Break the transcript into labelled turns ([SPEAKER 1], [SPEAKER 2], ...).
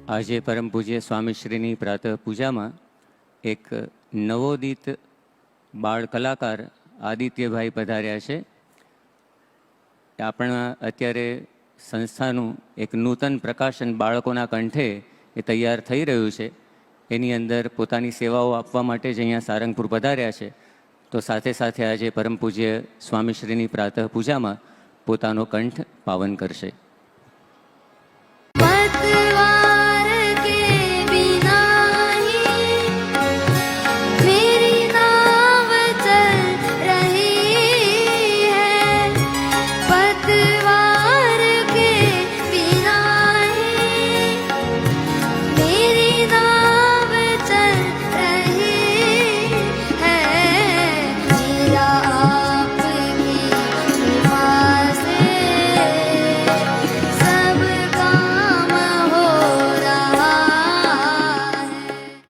[SPEAKER 1] આજે પરમ પૂજ્ય સ્વામીશ્રીની પ્રાતઃ પૂજામાં એક નવોદિત બાળ કલાકાર આદિત્યભાઈ પધાર્યા છે. આપણા અત્યારે સંસ્થાનું એક નૂતન પ્રકાશન બાળકોના કંઠે એ તૈયાર થઈ રહ્યું છે. એની અંદર પોતાની સેવાઓ આપવા માટે જ અહીંયા સારંગપુર પધાર્યા છે. તો સાથે સાથે આજે પરમ પૂજ્ય સ્વામીશ્રીની પ્રાતઃ પૂજામાં પોતાનો કંઠ પાવન કરશે.